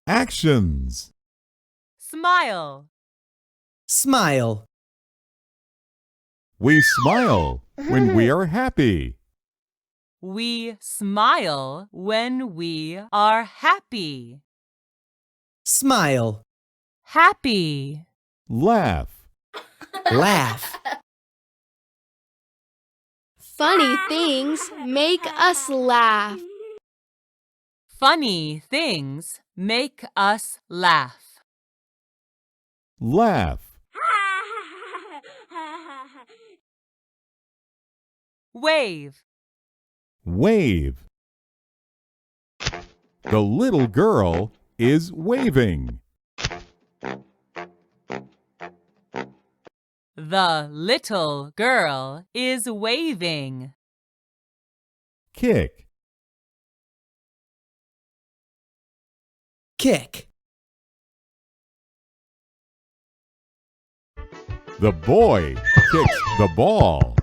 Actions. Smile. Smile. We smile when we are happy. We smile when we are happy. Smile. Happy. Laugh. Laugh. Funny things make us laugh. Funny things make us laugh. Laugh. Wave. Wave. The little girl is waving. The little girl is waving. Kick. Kick. The boy kicks the ball.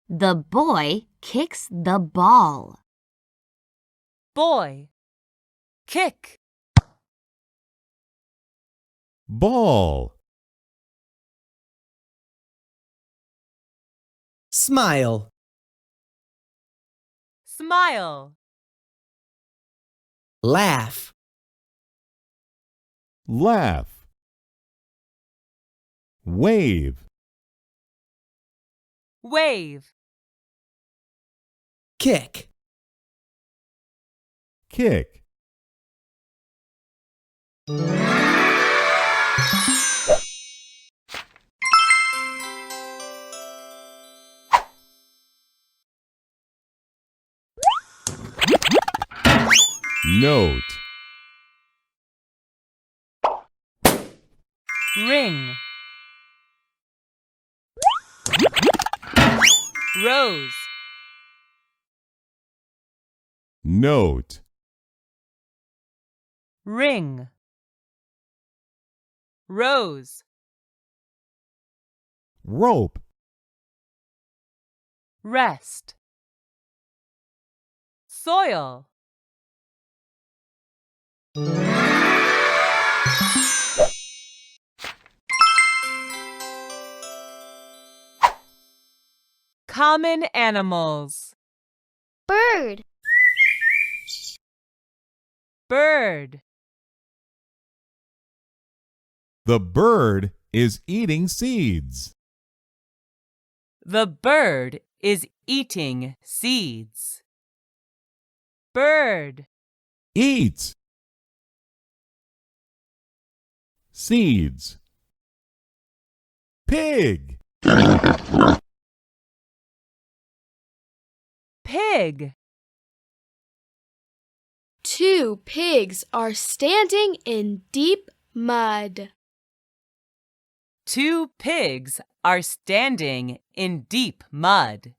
The boy kicks the ball. Boy. Kick. Ball. Smile. Smile. Laugh. Laugh. Wave. Wave. Kick. Kick. Note. Ring. Rose. Note. Ring. Rose. Rope. Rest. Soil. Common animals. Bird. Bird. The bird is eating seeds. The bird is eating seeds. Bird. Eat. Seeds. Pig. Pig. Two pigs are standing in deep mud. Two pigs are standing in deep mud.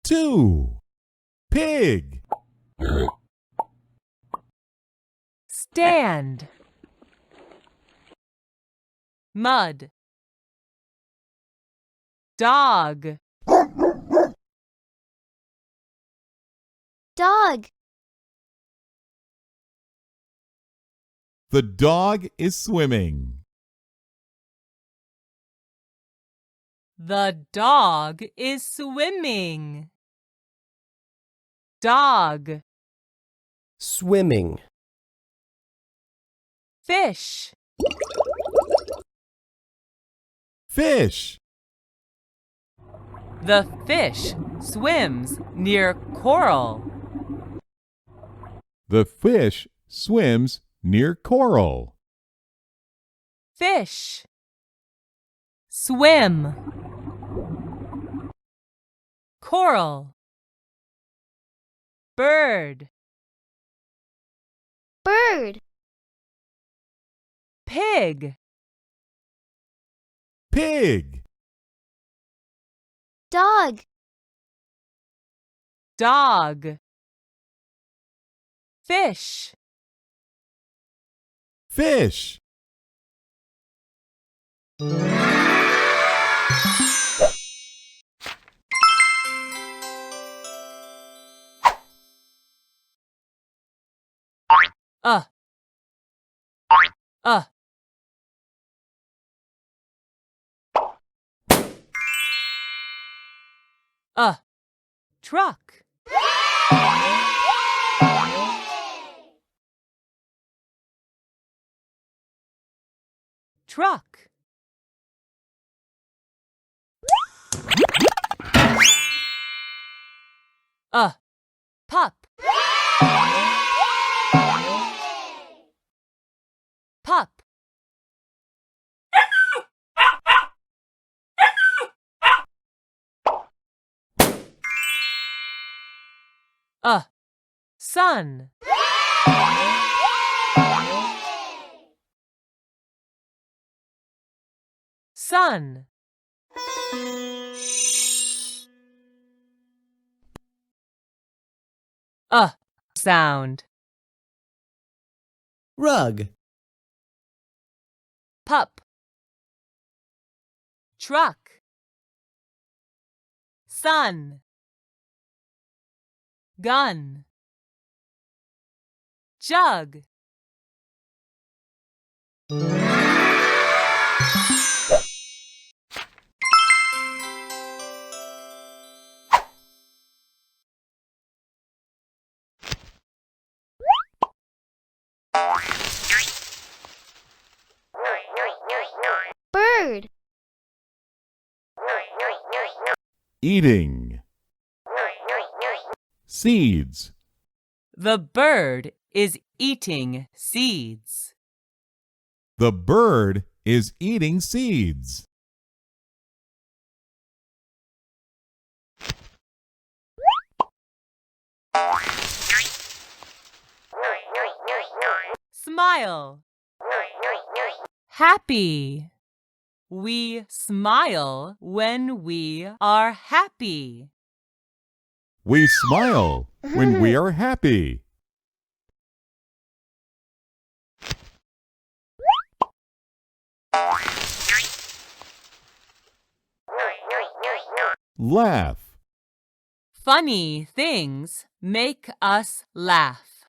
2. Pig. Stand. Mud. Dog. Dog. The dog is swimming. The dog is swimming. Dog. Swimming. Fish. Fish. The fish swims near coral. The fish swims near coral. Fish. Swim. Coral. Bird. Bird. Pig. Pig. Dog. Dog. Fish. Fish. A truck. Truck. A pup. Pup. A sun. Sun. A sound. Rug. Pup. Truck. Sun. Gun. Jug. Bird. Eating. Seeds. The bird is eating seeds. The bird is eating seeds. Smile. Happy. We smile when we are happy. We smile when we are happy. Laugh. Funny things make us laugh.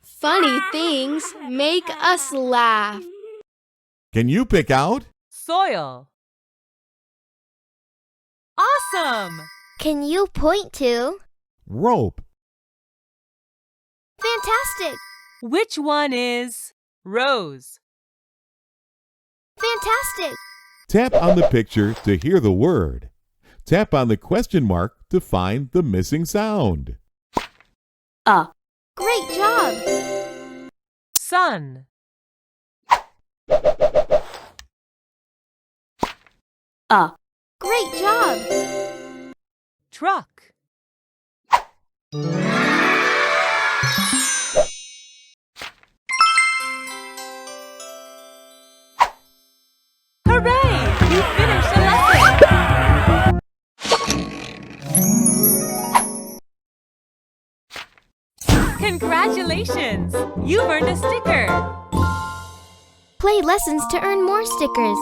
Funny things make us laugh. Can you pick out? Soil. Awesome! Can you point to? Rope. Fantastic! Which one is rose? Fantastic! Tap on the picture to hear the word. Tap on the question mark to find the missing sound. Great job! Sun. Great job! Truck. Hooray! You finished the lesson! Congratulations! You've earned a sticker! Play lessons to earn more stickers.